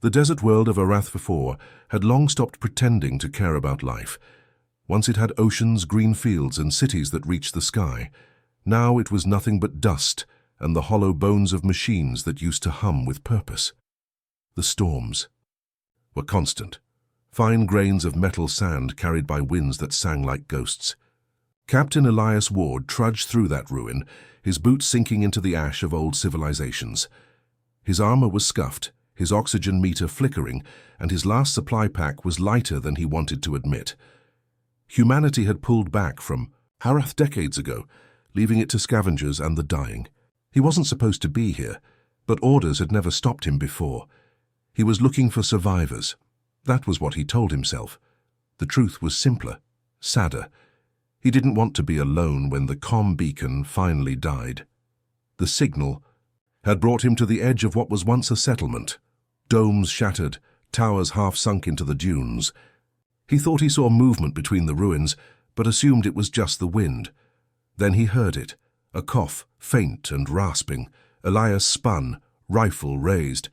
The desert world of Hfy had long stopped pretending to care about life. Once it had oceans, green fields, and cities that reached the sky. Now it was nothing but dust and the hollow bones of machines that used to hum with purpose. The storms were constant, fine grains of metal sand carried by winds that sang like ghosts. Captain Elias Ward trudged through that ruin, his boots sinking into the ash of old civilizations. His armor was scuffed, his oxygen meter flickering, and his last supply pack was lighter than he wanted to admit. Humanity had pulled back from Harath decades ago, leaving it to scavengers and the dying. He wasn't supposed to be here, but orders had never stopped him before. He was looking for survivors. That was what he told himself. The truth was simpler, sadder. He didn't want to be alone when the comm beacon finally died. The signal had brought him to the edge of what was once a settlement. Domes shattered, towers half sunk into the dunes. He thought he saw movement between the ruins, but assumed it was just the wind. Then he heard it, a cough, faint and rasping. Elias spun, rifle raised.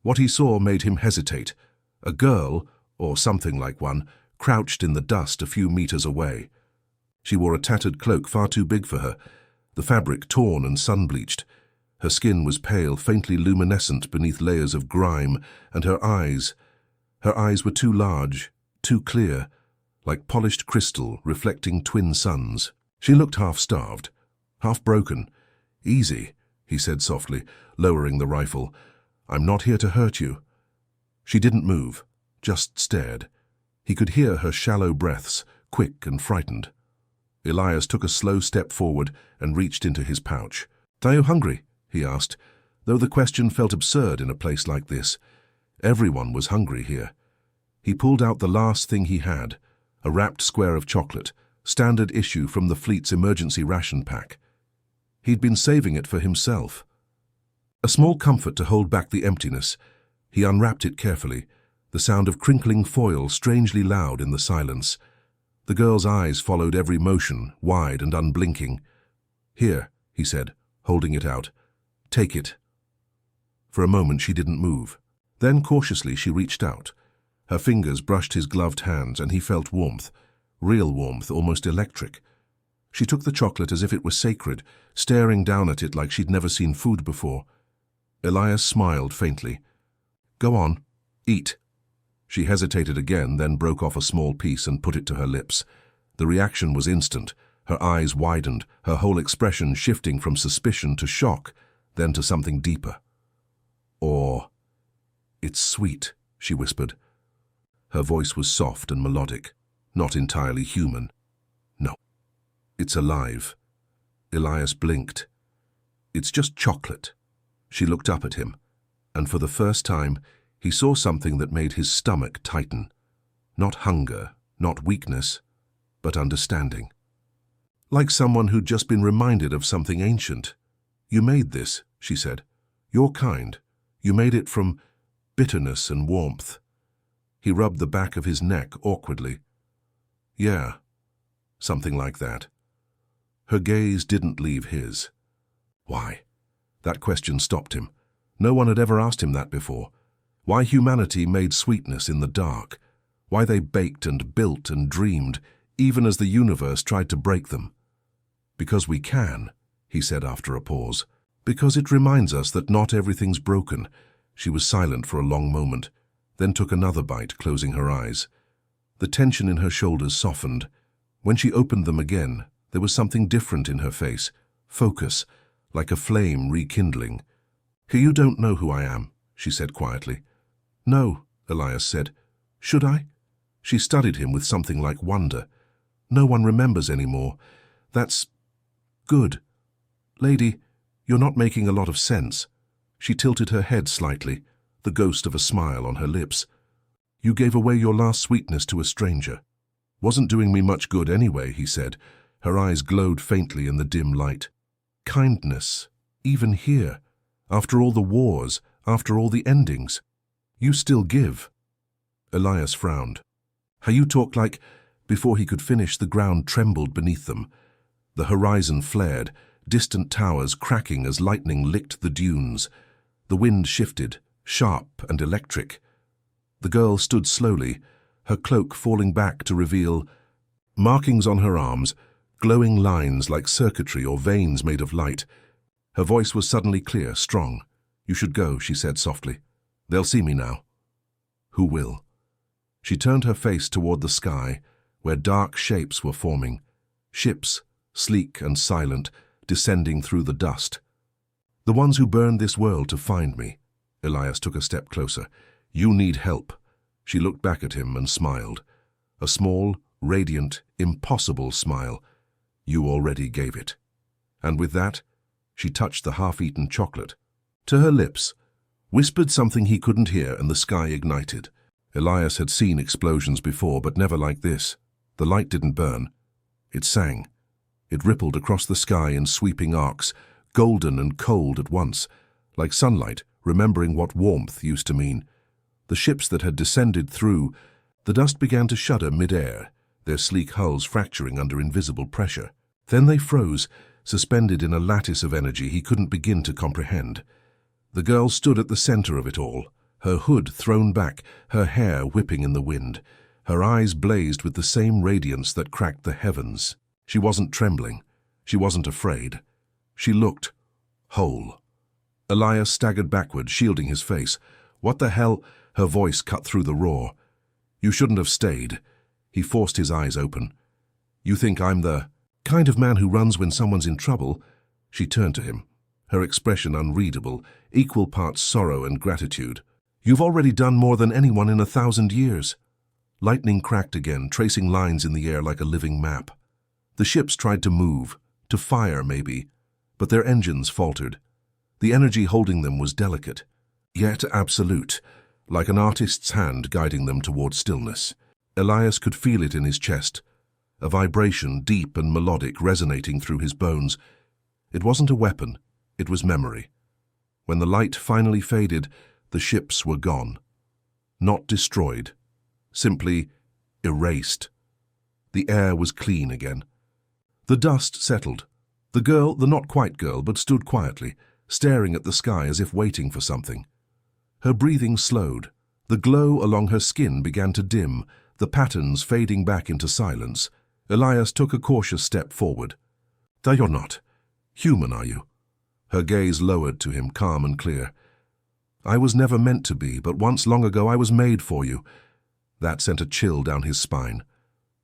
What he saw made him hesitate. A girl, or something like one, crouched in the dust a few meters away. She wore a tattered cloak far too big for her, the fabric torn and sun-bleached. Her skin was pale, faintly luminescent beneath layers of grime, and her eyes were too large, too clear, like polished crystal reflecting twin suns. She looked half-starved, half-broken. "Easy," he said softly, lowering the rifle. "I'm not here to hurt you." She didn't move, just stared. He could hear her shallow breaths, quick and frightened. Elias took a slow step forward and reached into his pouch. "Are you hungry?" he asked, though the question felt absurd in a place like this. Everyone was hungry here. He pulled out the last thing he had, a wrapped square of chocolate, standard issue from the fleet's emergency ration pack. He'd been saving it for himself. A small comfort to hold back the emptiness. He unwrapped it carefully, the sound of crinkling foil strangely loud in the silence. The girl's eyes followed every motion, wide and unblinking. "Here," he said, holding it out. "Take it." For a moment she didn't move. Then cautiously she reached out. Her fingers brushed his gloved hands and he felt warmth, real warmth, almost electric. She took the chocolate as if it were sacred, staring down at it like she'd never seen food before. Elias smiled faintly. "Go on, eat." She hesitated again, then broke off a small piece and put it to her lips. The reaction was instant. Her eyes widened, her whole expression shifting from suspicion to shock, then to something deeper. "It's sweet," she whispered. Her voice was soft and melodic, not entirely human. "No, it's alive." Elias blinked. "It's just chocolate." She looked up at him, and for the first time, he saw something that made his stomach tighten. Not hunger, not weakness, but understanding. Like someone who'd just been reminded of something ancient. "You made this," she said. "Your kind. You made it from bitterness and warmth." He rubbed the back of his neck awkwardly. "Yeah, something like that." Her gaze didn't leave his. Why? That question stopped him. No one had ever asked him that before. Why humanity made sweetness in the dark. Why they baked and built and dreamed, even as the universe tried to break them. "Because we can," he said after a pause. "Because it reminds us that not everything's broken." She was silent for a long moment, then took another bite, closing her eyes. The tension in her shoulders softened. When she opened them again, there was something different in her face. Focus, like a flame rekindling. "You don't know who I am," she said quietly. "No," Elias said. "Should I?" She studied him with something like wonder. "No one remembers anymore. That's good. Lady, you're not making a lot of sense." She tilted her head slightly, the ghost of a smile on her lips. "You gave away your last sweetness to a stranger." "Wasn't doing me much good anyway," he said. Her eyes glowed faintly in the dim light. "Kindness, even here, after all the wars, after all the endings. You still give." Elias frowned. "How you talk like—" Before he could finish, the ground trembled beneath them. The horizon flared, distant towers cracking as lightning licked the dunes. The wind shifted, sharp and electric. The girl stood slowly, her cloak falling back to reveal markings on her arms, glowing lines like circuitry or veins made of light. Her voice was suddenly clear, strong. "You should go," she said softly. "They'll see me now." "Who will?" She turned her face toward the sky, where dark shapes were forming. Ships, sleek and silent, descending through the dust. "The ones who burned this world to find me." Elias took a step closer. "You need help." She looked back at him and smiled. A small, radiant, impossible smile. "You already gave it." And with that, she touched the half-eaten chocolate to her lips, whispered something he couldn't hear, and the sky ignited. Elias had seen explosions before, but never like this. The light didn't burn. It sang. It rippled across the sky in sweeping arcs, golden and cold at once, like sunlight, remembering what warmth used to mean. The ships that had descended through, the dust began to shudder mid-air, their sleek hulls fracturing under invisible pressure. Then they froze, suspended in a lattice of energy he couldn't begin to comprehend. The girl stood at the center of it all, her hood thrown back, her hair whipping in the wind. Her eyes blazed with the same radiance that cracked the heavens. She wasn't trembling. She wasn't afraid. She looked whole. Elias staggered backward, shielding his face. "What the hell?" Her voice cut through the roar. "You shouldn't have stayed." He forced his eyes open. "You think I'm the kind of man who runs when someone's in trouble?" She turned to him, her expression unreadable, equal parts sorrow and gratitude. "You've already done more than anyone in 1,000 years." Lightning cracked again, tracing lines in the air like a living map. The ships tried to move, to fire maybe, but their engines faltered. The energy holding them was delicate, yet absolute, like an artist's hand guiding them toward stillness. Elias could feel it in his chest, a vibration deep and melodic resonating through his bones. It wasn't a weapon, it was memory. When the light finally faded, the ships were gone. Not destroyed, simply erased. The air was clean again. The dust settled. The girl, the not quite girl, but stood quietly, staring at the sky as if waiting for something. Her breathing slowed. The glow along her skin began to dim, the patterns fading back into silence. Elias took a cautious step forward. "You're not human, are you?" Her gaze lowered to him, calm and clear. "I was never meant to be, but once long ago I was made for you." That sent a chill down his spine.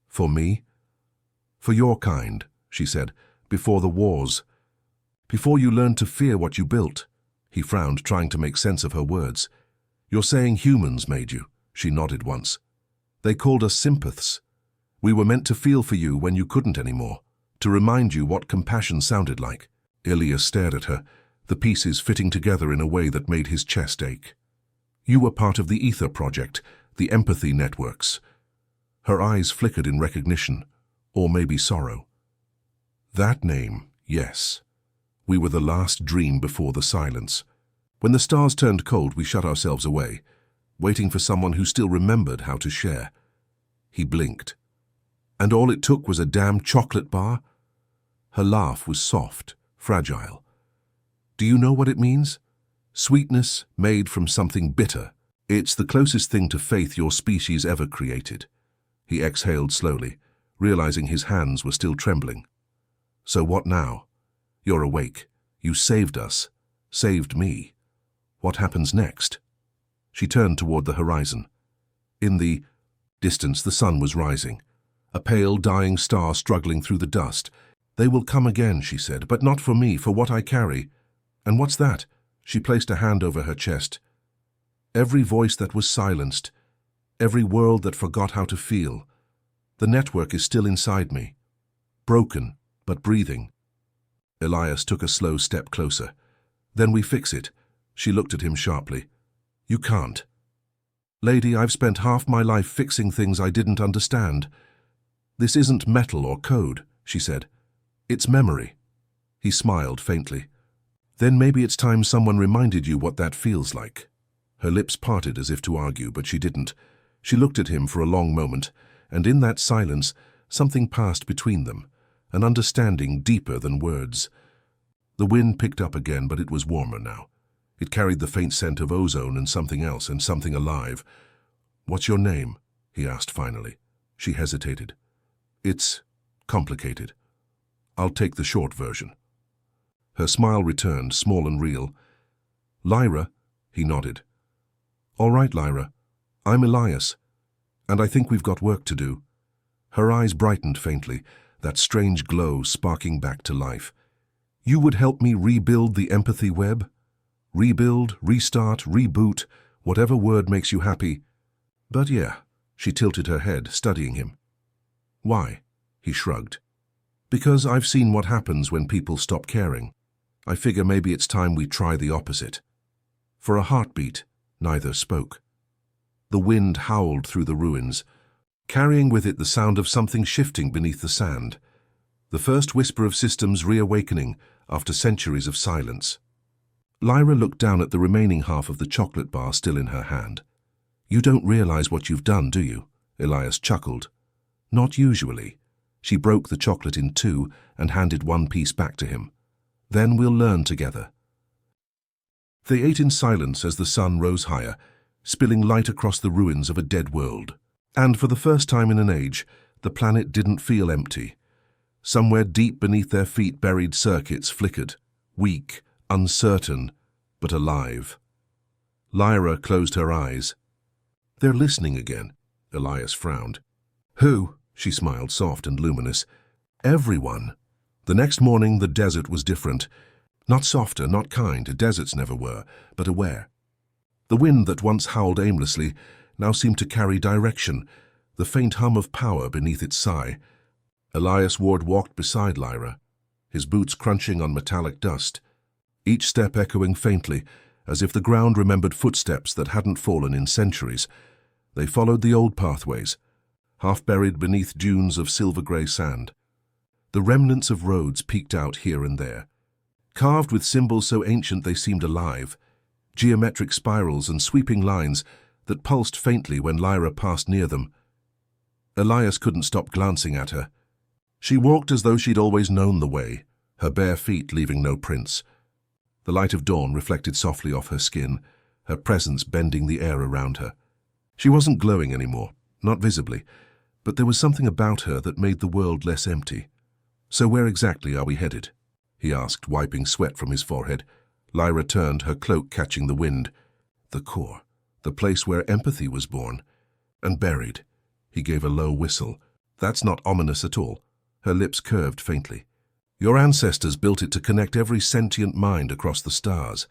"For me?" "For your kind," she said, "before the wars. Before you learned to fear what you built." He frowned, trying to make sense of her words. "You're saying humans made you?" She nodded once. "They called us sympaths. We were meant to feel for you when you couldn't anymore, to remind you what compassion sounded like." Elias stared at her, the pieces fitting together in a way that made his chest ache. "You were part of the Ether Project, the empathy networks." Her eyes flickered in recognition, or maybe sorrow. "That name, yes. We were the last dream before the silence. When the stars turned cold, we shut ourselves away, waiting for someone who still remembered how to share." He blinked. "And all it took was a damn chocolate bar?" Her laugh was soft, fragile. "Do you know what it means? Sweetness made from something bitter. It's the closest thing to faith your species ever created." He exhaled slowly, realizing his hands were still trembling. "So what now? You're awake. You saved us. Saved me. What happens next?" She turned toward the horizon. In the distance, the sun was rising, a pale, dying star struggling through the dust. "They will come again," she said, "but not for me, for what I carry." "And what's that?" She placed a hand over her chest. "Every voice that was silenced, every world that forgot how to feel. The network is still inside me, broken, but breathing." Elias took a slow step closer. "Then we fix it." She looked at him sharply. "You can't." "Lady, I've spent half my life fixing things I didn't understand." "This isn't metal or code," she said. "It's memory." He smiled faintly. "Then maybe it's time someone reminded you what that feels like." Her lips parted as if to argue, but she didn't. She looked at him for a long moment, and in that silence, something passed between them, an understanding deeper than words. The wind picked up again, but it was warmer now. It carried the faint scent of ozone and something else, and something alive. "What's your name?" he asked finally. She hesitated. "It's complicated. I'll take the short version." Her smile returned, small and real. "Lyra," he nodded. "All right, Lyra. I'm Elias, and I think we've got work to do." Her eyes brightened faintly, that strange glow sparking back to life. "You would help me rebuild the empathy web? Rebuild, restart, reboot, whatever word makes you happy." "But yeah," she tilted her head, studying him. "Why?" he shrugged. "Because I've seen what happens when people stop caring. I figure maybe it's time we try the opposite." For a heartbeat, neither spoke. The wind howled through the ruins, carrying with it the sound of something shifting beneath the sand. The first whisper of systems reawakening after centuries of silence. Lyra looked down at the remaining half of the chocolate bar still in her hand. "You don't realize what you've done, do you?" Elias chuckled. "Not usually." She broke the chocolate in two and handed one piece back to him. "Then we'll learn together." They ate in silence as the sun rose higher, spilling light across the ruins of a dead world. And for the first time in an age, the planet didn't feel empty. Somewhere deep beneath their feet, buried circuits flickered, weak, uncertain, but alive. Lyra closed her eyes. "They're listening again," Elias frowned. "Who?" She smiled, soft and luminous. "Everyone." The next morning, the desert was different. Not softer, not kind, deserts never were, but aware. The wind that once howled aimlessly now seemed to carry direction, the faint hum of power beneath its sigh. Elias Ward walked beside Lyra, his boots crunching on metallic dust, each step echoing faintly, as if the ground remembered footsteps that hadn't fallen in centuries. They followed the old pathways, half buried beneath dunes of silver-grey sand. The remnants of roads peeked out here and there, carved with symbols so ancient they seemed alive, geometric spirals and sweeping lines that pulsed faintly when Lyra passed near them. Elias couldn't stop glancing at her. She walked as though she'd always known the way, her bare feet leaving no prints. The light of dawn reflected softly off her skin, her presence bending the air around her. She wasn't glowing anymore, not visibly, but there was something about her that made the world less empty. "So where exactly are we headed?" he asked, wiping sweat from his forehead. Lyra turned, her cloak catching the wind. "The core, the place where empathy was born and buried." He gave a low whistle. "That's not ominous at all." Her lips curved faintly. "Your ancestors built it to connect every sentient mind across the stars.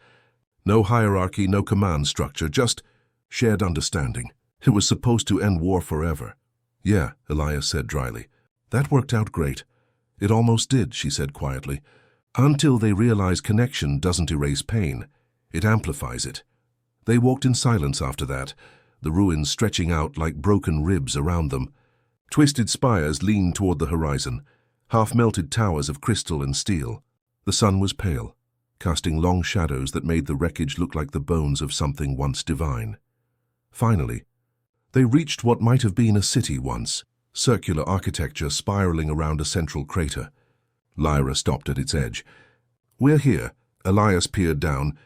No hierarchy, no command structure, just shared understanding. It was supposed to end war forever." "Yeah," Elias said dryly. "That worked out great." "It almost did," she said quietly. "Until they realized connection doesn't erase pain. It amplifies it." They walked in silence after that, the ruins stretching out like broken ribs around them. Twisted spires leaned toward the horizon, half-melted towers of crystal and steel. The sun was pale, casting long shadows that made the wreckage look like the bones of something once divine. Finally, they reached what might have been a city once, circular architecture spiraling around a central crater. Lyra stopped at its edge. "We're here." Elias peered down.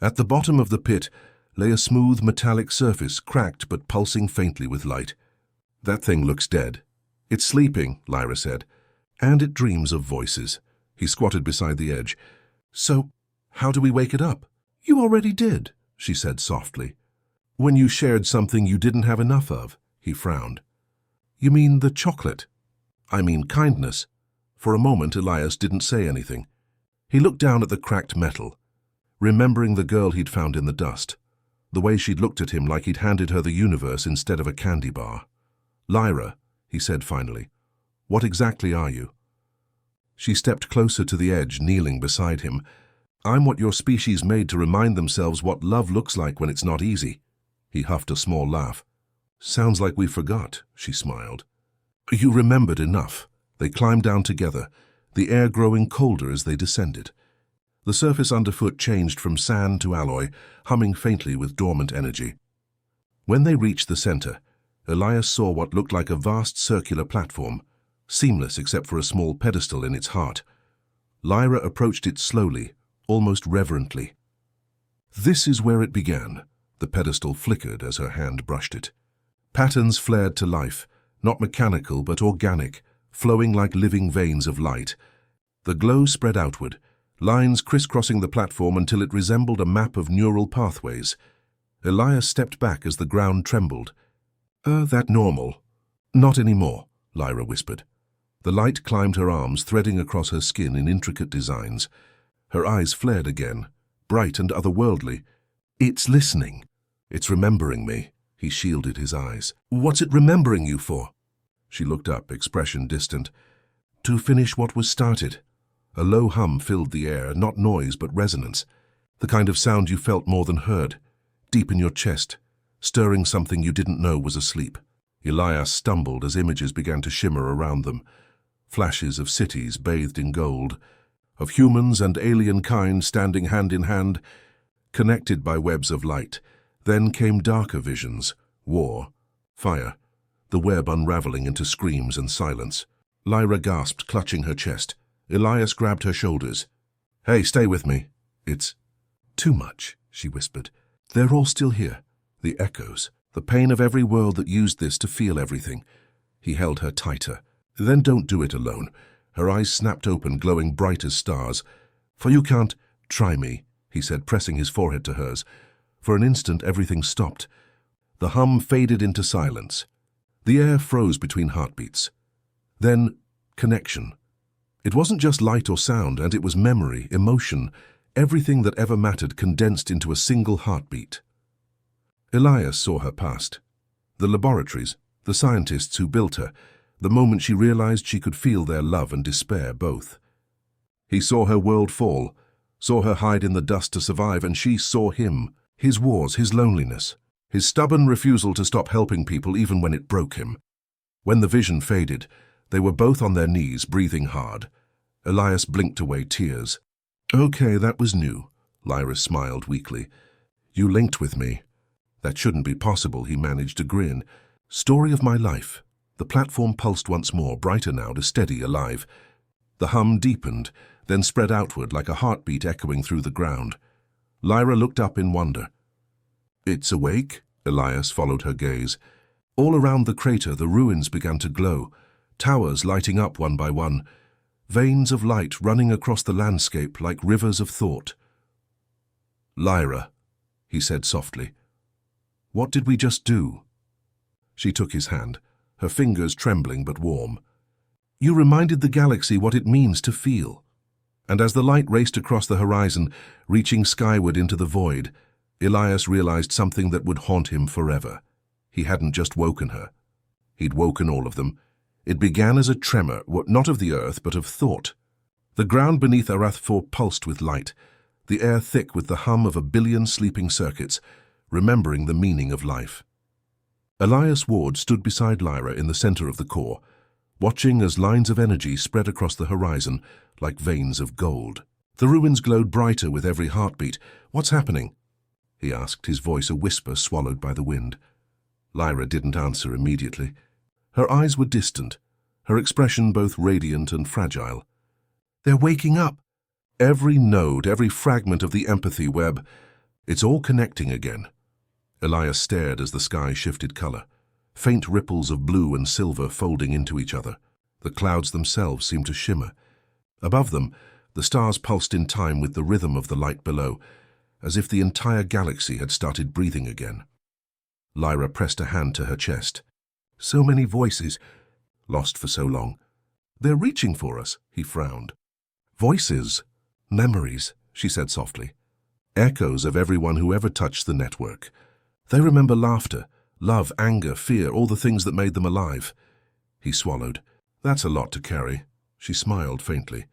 At the bottom of the pit lay a smooth metallic surface, cracked but pulsing faintly with light. "That thing looks dead." "It's sleeping," Lyra said. "And it dreams of voices." He squatted beside the edge. "So, how do we wake it up?" "You already did," she said softly. "When you shared something you didn't have enough of," he frowned. "You mean the chocolate?" "I mean kindness." For a moment, Elias didn't say anything. He looked down at the cracked metal, remembering the girl he'd found in the dust, the way she'd looked at him like he'd handed her the universe instead of a candy bar. "Lyra," he said finally, "what exactly are you?" She stepped closer to the edge, kneeling beside him. "I'm what your species made to remind themselves what love looks like when it's not easy." He huffed a small laugh. "Sounds like we forgot," she smiled. "You remembered enough." They climbed down together, the air growing colder as they descended. The surface underfoot changed from sand to alloy, humming faintly with dormant energy. When they reached the center, Elias saw what looked like a vast circular platform, seamless except for a small pedestal in its heart. Lyra approached it slowly, almost reverently. "This is where it began." The pedestal flickered as her hand brushed it. Patterns flared to life, not mechanical but organic, flowing like living veins of light. The glow spread outward, lines crisscrossing the platform until it resembled a map of neural pathways. Elias stepped back as the ground trembled. That normal?" "Not anymore," Lyra whispered. The light climbed her arms, threading across her skin in intricate designs. Her eyes flared again, bright and otherworldly. "It's listening. It's remembering me." He shielded his eyes. "What's it remembering you for?" She looked up, expression distant. "To finish what was started." A low hum filled the air, not noise but resonance. The kind of sound you felt more than heard, deep in your chest, stirring something you didn't know was asleep. Elias stumbled as images began to shimmer around them. Flashes of cities bathed in gold, of humans and alien kind standing hand in hand, connected by webs of light. Then came darker visions, war, fire, the web unraveling into screams and silence. Lyra gasped, clutching her chest. Elias grabbed her shoulders. "Hey, stay with me. It's too much," she whispered. "They're all still here, the echoes, the pain of every world that used this to feel everything." He held her tighter. "Then don't do it alone." Her eyes snapped open, glowing bright as stars. "For you can't try me," he said, pressing his forehead to hers. For an instant, everything stopped. The hum faded into silence. The air froze between heartbeats. Then, connection. It wasn't just light or sound, and it was memory, emotion, everything that ever mattered condensed into a single heartbeat. Elias saw her past. The laboratories, the scientists who built her, the moment she realized she could feel their love and despair both. He saw her world fall, saw her hide in the dust to survive, and she saw him, his wars, his loneliness, his stubborn refusal to stop helping people even when it broke him. When the vision faded, they were both on their knees, breathing hard. Elias blinked away tears. "Okay, that was new," Lyra smiled weakly. "You linked with me." "That shouldn't be possible," he managed to grin. "Story of my life." The platform pulsed once more, brighter now to steady, alive. The hum deepened, then spread outward like a heartbeat echoing through the ground. Lyra looked up in wonder. "It's awake?" Elias followed her gaze. All around the crater, the ruins began to glow, towers lighting up one by one, veins of light running across the landscape like rivers of thought. "Lyra," he said softly, "what did we just do?" She took his hand, her fingers trembling but warm. "You reminded the galaxy what it means to feel." And as the light raced across the horizon, reaching skyward into the void, Elias realized something that would haunt him forever. He hadn't just woken her. He'd woken all of them. It began as a tremor, not of the earth, but of thought. The ground beneath Arathfor pulsed with light, the air thick with the hum of 1,000,000,000 sleeping circuits, remembering the meaning of life. Elias Ward stood beside Lyra in the center of the core, watching as lines of energy spread across the horizon like veins of gold. The ruins glowed brighter with every heartbeat. "What's happening?" he asked, his voice a whisper swallowed by the wind. Lyra didn't answer immediately. Her eyes were distant, her expression both radiant and fragile. "They're waking up." Every node, every fragment of the empathy web, it's all connecting again. Elias stared as the sky shifted color, faint ripples of blue and silver folding into each other. The clouds themselves seemed to shimmer. Above them, the stars pulsed in time with the rhythm of the light below, as if the entire galaxy had started breathing again. Lyra pressed a hand to her chest. "So many voices, lost for so long. They're reaching for us," he frowned. "Voices, memories," she said softly. "Echoes of everyone who ever touched the network. They remember laughter, love, anger, fear, all the things that made them alive." He swallowed. "That's a lot to carry." She smiled faintly.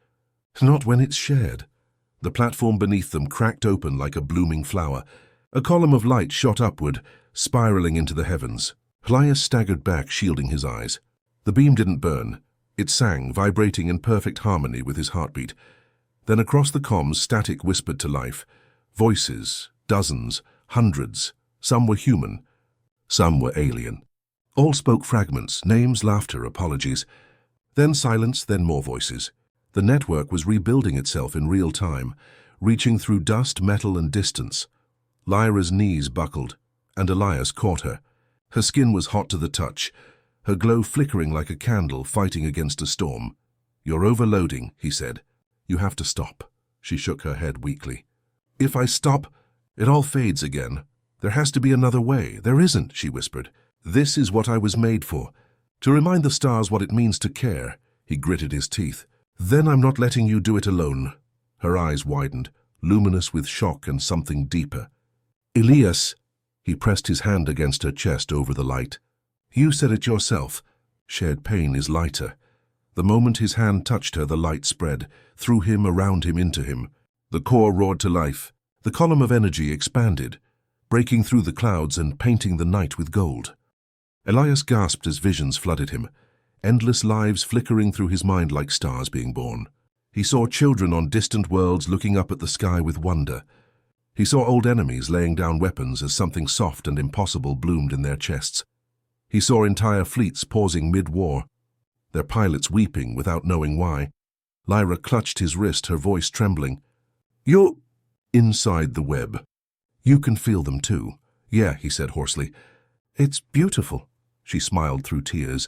"Not when it's shared." The platform beneath them cracked open like a blooming flower. A column of light shot upward, spiraling into the heavens. Elias staggered back, shielding his eyes. The beam didn't burn. It sang, vibrating in perfect harmony with his heartbeat. Then across the comms, static whispered to life. Voices, dozens, hundreds. Some were human. Some were alien. All spoke fragments, names, laughter, apologies. Then silence, then more voices. The network was rebuilding itself in real time, reaching through dust, metal, and distance. Lyra's knees buckled, and Elias caught her. Her skin was hot to the touch, her glow flickering like a candle fighting against a storm. "You're overloading," he said. "You have to stop." She shook her head weakly. "If I stop, it all fades again. There has to be another way." "There isn't," she whispered. "This is what I was made for. To remind the stars what it means to care." He gritted his teeth. "Then I'm not letting you do it alone." Her eyes widened, luminous with shock and something deeper. "Elias," he pressed his hand against her chest over the light. "You said it yourself. Shared pain is lighter." The moment his hand touched her, the light spread, through him, around him, into him. The core roared to life. The column of energy expanded, breaking through the clouds and painting the night with gold. Elias gasped as visions flooded him, endless lives flickering through his mind like stars being born. He saw children on distant worlds looking up at the sky with wonder. He saw old enemies laying down weapons as something soft and impossible bloomed in their chests. He saw entire fleets pausing mid-war, their pilots weeping without knowing why. Lyra clutched his wrist, her voice trembling. "You're inside the web. You can feel them too." "Yeah," he said hoarsely. "It's beautiful." She smiled through tears.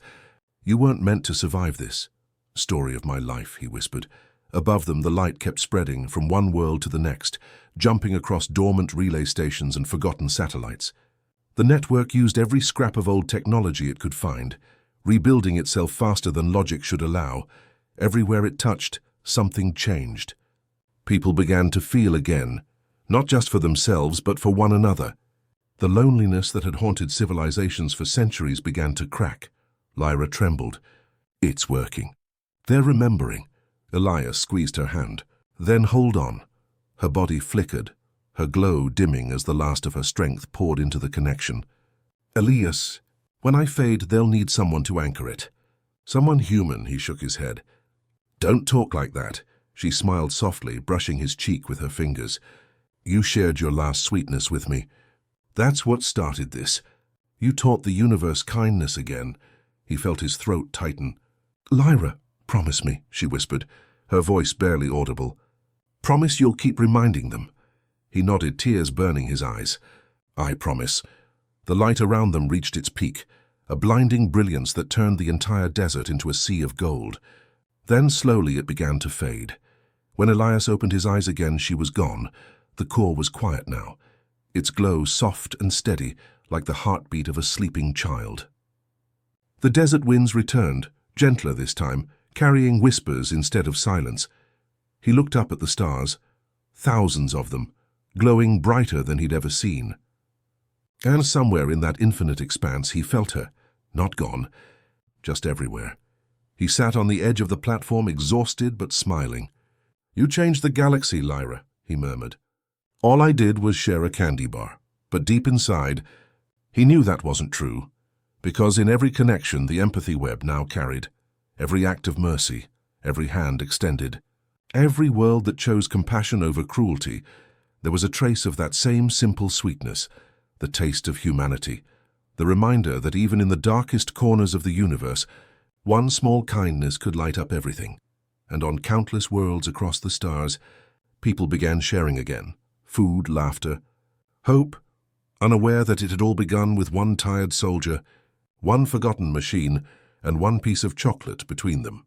"You weren't meant to survive this." "Story of my life," he whispered. Above them, the light kept spreading from one world to the next, jumping across dormant relay stations and forgotten satellites. The network used every scrap of old technology it could find, rebuilding itself faster than logic should allow. Everywhere it touched, something changed. People began to feel again, not just for themselves, but for one another. The loneliness that had haunted civilizations for centuries began to crack. Lyra trembled. "It's working. They're remembering." Elias squeezed her hand. "Then hold on." Her body flickered, her glow dimming as the last of her strength poured into the connection. "Elias, when I fade, they'll need someone to anchor it. Someone human," he shook his head. "Don't talk like that." She smiled softly, brushing his cheek with her fingers. "You shared your last sweetness with me. That's what started this. You taught the universe kindness again." He felt his throat tighten. "Lyra, promise me," she whispered, her voice barely audible. "Promise you'll keep reminding them." He nodded, tears burning his eyes. "I promise." The light around them reached its peak, a blinding brilliance that turned the entire desert into a sea of gold. Then slowly it began to fade. When Elias opened his eyes again, she was gone. The core was quiet now, its glow soft and steady, like the heartbeat of a sleeping child. The desert winds returned, gentler this time, carrying whispers instead of silence. He looked up at the stars, thousands of them, glowing brighter than he'd ever seen. And somewhere in that infinite expanse he felt her, not gone, just everywhere. He sat on the edge of the platform, exhausted but smiling. "You changed the galaxy, Lyra," he murmured. "All I did was share a candy bar." But deep inside, he knew that wasn't true, because in every connection the empathy web now carried, every act of mercy, every hand extended, every world that chose compassion over cruelty, there was a trace of that same simple sweetness, the taste of humanity, the reminder that even in the darkest corners of the universe, one small kindness could light up everything. And on countless worlds across the stars, people began sharing again, food, laughter, hope, unaware that it had all begun with one tired soldier, one forgotten machine, and one piece of chocolate between them.